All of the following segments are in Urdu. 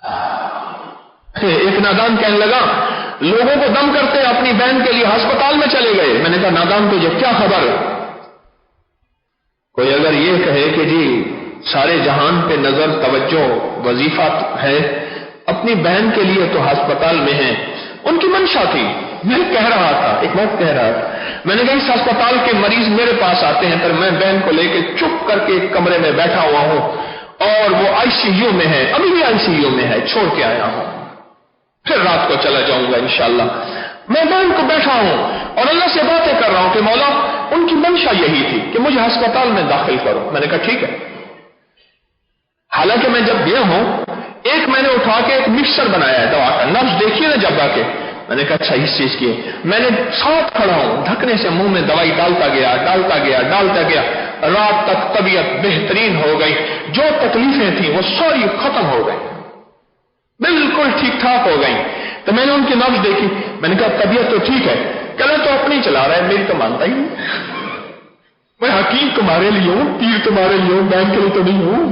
ایک نادان کہنے لگا لوگوں کو دم کرتے اپنی بہن کے لیے ہسپتال میں چلے گئے. میں نے کہا نادان تجھے کیا خبر؟ کوئی اگر یہ کہے کہ جی سارے جہان پہ نظر توجہ وظیفہ ہے، اپنی بہن کے لیے تو ہسپتال میں ہے. ان کی منشا تھی. میں کہہ رہا تھا ایک وقت کہہ رہا تھا، میں نے کہا اس ہسپتال کے مریض میرے پاس آتے ہیں پر میں بہن کو لے کے چپ کر کے ایک کمرے میں بیٹھا ہوا ہوں اور وہ آئی سی یو میں ہے، ابھی بھی آئی سی یو میں ہے، چھوڑ کے آیا ہوں، پھر رات کو چلا جاؤں گا انشاءاللہ. میں بہن کو بیٹھا ہوں اور اللہ سے باتیں کر رہا ہوں کہ مولا ان کی منشا یہی تھی کہ مجھے ہسپتال میں داخل کرو. میں نے کہا ٹھیک ہے. حالانکہ میں جب گیا ہوں ایک میں نے اٹھا کے ایک مکسر بنایا ہے دوا کا، نبض دیکھیے نا جب آ کے. میں نے کہا اچھا اس چیز کی میں نے ساتھ کھڑا ہوں، ڈھکنے سے منہ میں دوائی ڈالتا گیا. رات تک طبیعت بہترین ہو گئی، جو تکلیفیں تھیں وہ ساری ختم ہو گئی، بالکل ٹھیک ٹھاک ہو گئی. تو میں نے ان کی نبض دیکھی، میں نے کہا طبیعت تو ٹھیک ہے، کلر تو اپنی چلا رہا ہے، میری تو مانتا ہی نہیں. میں حکیم تمہارے لیے ہوں، پیر تمہارے لیے ہوں، بینک کے لیے تو نہیں ہوں.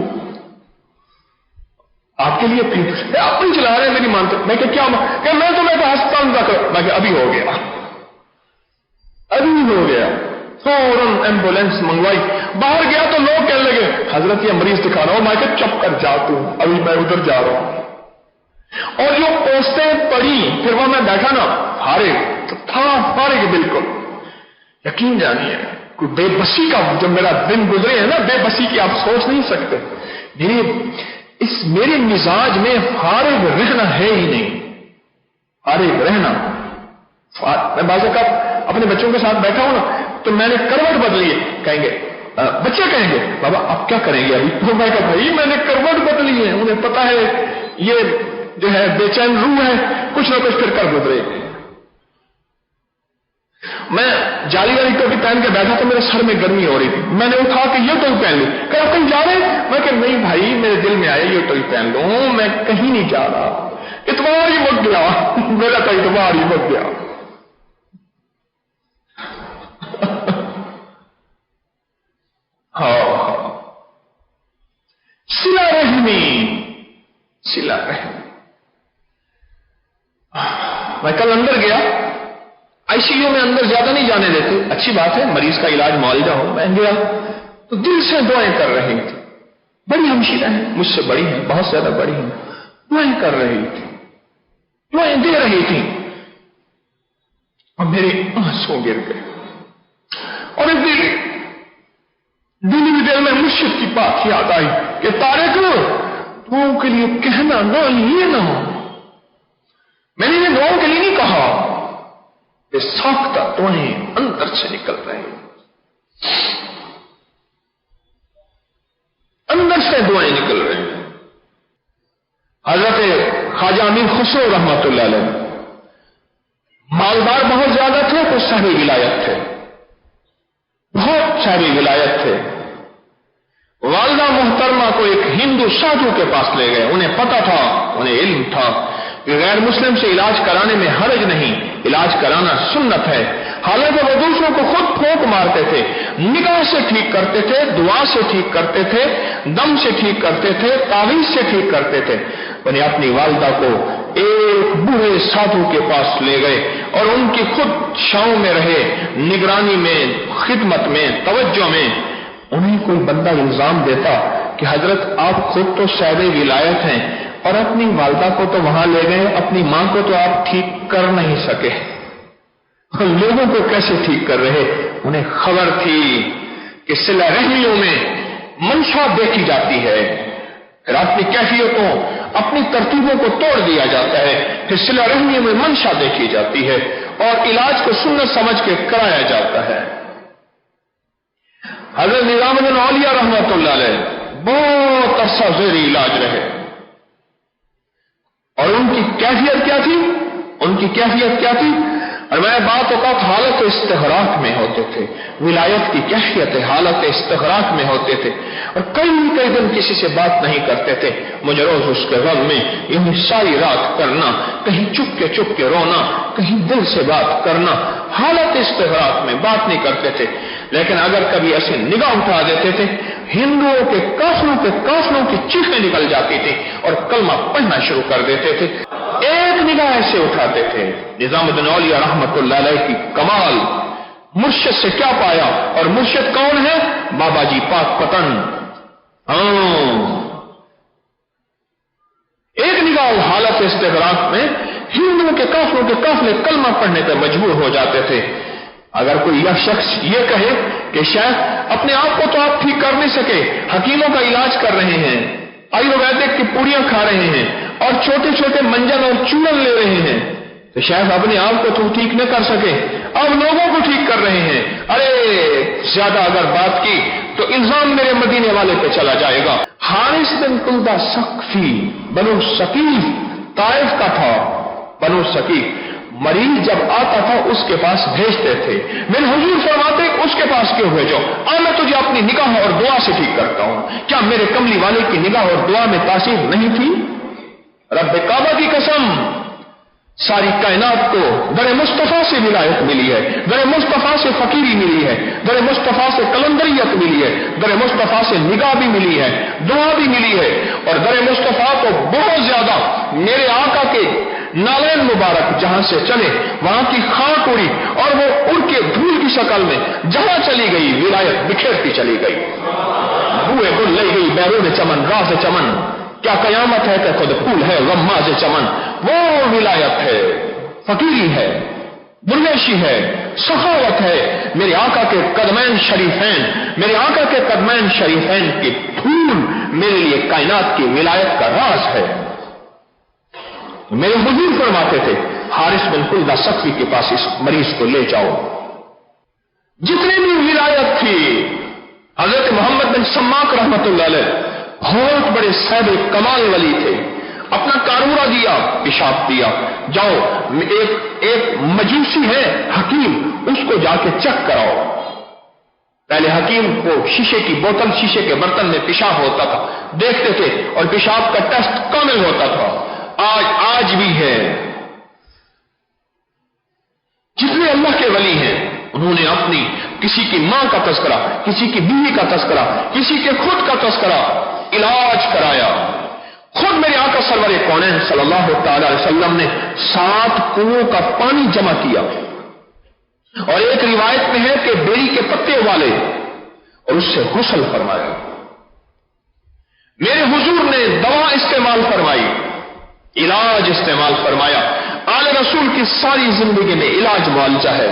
آپ کے لیے پیر اپنی چلا رہے ہیں، میری مانتے. میں کہ کیا کہ میں تو ہسپتال میں رکھ. میں کہ ابھی ہو گیا. فوراً ایمبولینس منگوائی. باہر گیا تو لوگ کہنے لگے حضرت یہ مریض دکھا رہا ہوں. میں کہ چپ کر جا تو ابھی میں ادھر جا رہا ہوں. اور جو پوسٹیں پڑی پھر وہ میں بیٹھا نا فارغ بالکل. یقین جانیے کوئی بے بسی کا جو میرا دن گزرے ہے نا، بے بسی کی آپ سوچ نہیں سکتے. میرے مزاج میں فارغ رہنا ہے ہی نہیں. فارغ رہنا میں بعض اوقات اپنے بچوں کے ساتھ بیٹھا ہوں نا تو میں نے کروٹ بدلی ہے. کہیں گے بچے کہیں گے بابا آپ کیا کریں گے ابھی؟ تو میں کہا بھائی میں نے کروٹ بدلی ہے. انہیں پتا ہے یہ جو ہے بے چین روح ہے، کچھ نہ کچھ پھر کر گزرے. میں جالی والی ٹوپی پہن کے بیٹھا تو میرے سر میں گرمی ہو رہی تھی. میں نے اٹھا کے یہ ٹوپی پہن لی. کہ آپ کہیں جا رہے ہیں؟ میں کہ نہیں بھائی میرے دل میں آیا یہ ٹوپی پہن لوں، میں کہیں نہیں جا رہا. اتوار ہی مک گیا میرا تو اتوار ہی مک گیا. صلہ رحمی. میں کل اندر گیا، آئی سی یو میں اندر زیادہ نہیں جانے دیتے، اچھی بات ہے مریض کا علاج معالجہ ہو. میں گیا تو دل سے دعائیں کر رہی تھی. بڑی ہمشیرہ ہیں، مجھ سے بڑی ہیں، بہت زیادہ بڑی ہیں. دعائیں کر رہی تھی، دعائیں دے رہی تھی اور میرے آنسو گر گئے. اور دل میں مرشد کی بات یاد آئی کہ طارق دعاؤں کے لیے کہنا نہ یہ نہ ہو. میں نے یہ دعاؤں کے لیے نہیں کہا، یہ ساختہ دعائیں اندر سے نکل رہی ہیں، اندر سے دعائیں نکل رہی ہیں. حضرت خواجہ امیر خسرو رحمۃ اللہ علیہ مالدار بہت زیادہ تھے تو شہری ولایت تھے، بہت شہری ولایت تھے. والدہ محترمہ کو ایک ہندو سادھو کے پاس لے گئے. انہیں پتا تھا، انہیں علم تھا کہ غیر مسلم سے علاج کرانے میں حرج نہیں، علاج کرانا سنت ہے. حالانکہ وہ دوسروں کو خود پھونک مارتے تھے، نگاہ سے ٹھیک کرتے تھے، دعا سے ٹھیک کرتے تھے، دم سے ٹھیک کرتے تھے، تعویذ سے ٹھیک کرتے تھے. انہیں اپنی والدہ کو ایک بوڑھے سادھو کے پاس لے گئے اور ان کی خود چھاؤں میں رہے، نگرانی میں، خدمت میں، توجہ میں. انہیں کوئی بندہ الزام دیتا کہ حضرت آپ خود تو صاحب ولایت ہیں اور اپنی والدہ کو تو وہاں لے گئے، اپنی ماں کو تو آپ ٹھیک کر نہیں سکے، لوگوں کو کیسے ٹھیک کر رہے؟ انہیں خبر تھی کہ صلہ رحمیوں میں منشا دیکھی جاتی ہے، پھر اپنی کیفیتوں، اپنی ترتیبوں کو توڑ دیا جاتا ہے، پھر صلہ رحمیوں میں منشا دیکھی جاتی ہے اور علاج کو سنت سمجھ کے کرایا جاتا ہے. حضرت نظام الدین اولیاء رحمۃ اللہ علیہ بہت عرصہ زیر علاج رہے اور ان کی کیفیت کیا تھی؟ اور میں بات اوقات حالت استغراق میں ہوتے تھے، ولایت کی کیفیت حالت استغراق میں ہوتے تھے اور کئی دن کسی سے بات نہیں کرتے تھے. مجھے روز اس کے غم میں یوں ساری رات کرنا، کہیں چپ کے رونا، کہیں دل سے بات کرنا، حالت استغراق میں بات نہیں کرتے تھے. لیکن اگر کبھی ایسے نگاہ اٹھا دیتے تھے ہندوؤں کے کافروں کی چیخیں نکل جاتی تھی اور کلمہ پڑھنا شروع کر دیتے تھے. ایک نگاہ ایسے اٹھاتے تھے. نظام الدین اولیاء رحمت اللہ علیہ کی کمال. مرشد سے کیا پایا؟ اور مرشد کون ہے؟ بابا جی پاک پتن. ایک نگاہ حالت استغراق میں ہندوؤں کے کافروں کے قافلے کلمہ پڑھنے پر مجبور ہو جاتے تھے. اگر کوئی یہ شخص یہ کہے کہ شاید اپنے آپ کو تو آپ ٹھیک کر نہیں سکے، حکیموں کا علاج کر رہے ہیں، آیورویدک کی پوڑیاں کھا رہے ہیں اور چھوٹے چھوٹے منجن اور چورن لے رہے ہیں، تو شاید اپنے آپ کو تو ٹھیک نہ کر سکے، اب لوگوں کو ٹھیک کر رہے ہیں. ارے زیادہ اگر بات کی تو الزام میرے مدینے والے پہ چلا جائے گا. حارث بن کلدہ ثقفی بنو ثقیف طائف کا تھا. بنو ثقیف مریض جب آتا تھا اس کے پاس بھیجتے تھے. میرے حضور فرماتے اس کے پاس کیوں بھیجو؟ میں تجھے اپنی نگاہ اور دعا سے ٹھیک کرتا ہوں. کیا میرے کملی والے کی نگاہ اور دعا میں تاثیر نہیں تھی؟ رب کعبہ کی قسم، ساری کائنات کو در مصطفیٰ سے ولایت ملی ہے، در مصطفیٰ سے فقیری ملی ہے، در مصطفیٰ سے کلندریت ملی ہے، در مصطفیٰ سے نگاہ بھی ملی ہے، دعا بھی ملی ہے. اور در مصطفیٰ کو بہت زیادہ میرے آقا کے نالین مبارک جہاں سے چلے وہاں کی خاک اڑی اور وہ اڑ کے دھول کی شکل میں جہاں چلی گئی ولایت بکھیرتی چلی گئی. بوئے گل لے گئی بیرون چمن راز چمن، کیا قیامت ہے کہ خود پھول ہے غماز چمن. وہ ولایت ہے، فقیری ہے، درویشی ہے، سخاوت ہے. میرے آقا کے قدمین شریفین، میرے آقا کے قدمین شریفین کی پھول میرے لیے کائنات کی ولایت کا راز ہے. میرے حضور فرماتے تھے حارث بن کلدہ ثقفی کے پاس اس مریض کو لے جاؤ. جتنی بھی ولایت تھی حضرت محمد بن سماک رحمت اللہ علیہ بہت بڑے صاحب کمال ولی تھے. اپنا کارورا دیا، پیشاب دیا، جاؤ ایک مجوسی ہے حکیم، اس کو جا کے چیک کراؤ. پہلے حکیم کو شیشے کی بوتل، شیشے کے برتن میں پیشاب ہوتا تھا، دیکھتے تھے اور پیشاب کا ٹیسٹ کامل ہوتا تھا. آج بھی ہے. جتنے اللہ کے ولی ہیں انہوں نے اپنی کسی کی ماں کا تذکرہ، کسی کی بیوی کا تذکرہ، کسی کے خود کا تذکرہ، علاج کرایا. خود میرے آقا سرور کونین صلی اللہ تعالی علیہ وسلم نے 7 کنویں کا پانی جمع کیا اور ایک روایت میں ہے کہ بیری کے پتے والے اور اس سے غسل فرمایا. میرے حضور نے دوا استعمال فرمائی، علاج استعمال فرمایا. آل رسول کی ساری زندگی میں علاج معالجہ ہے.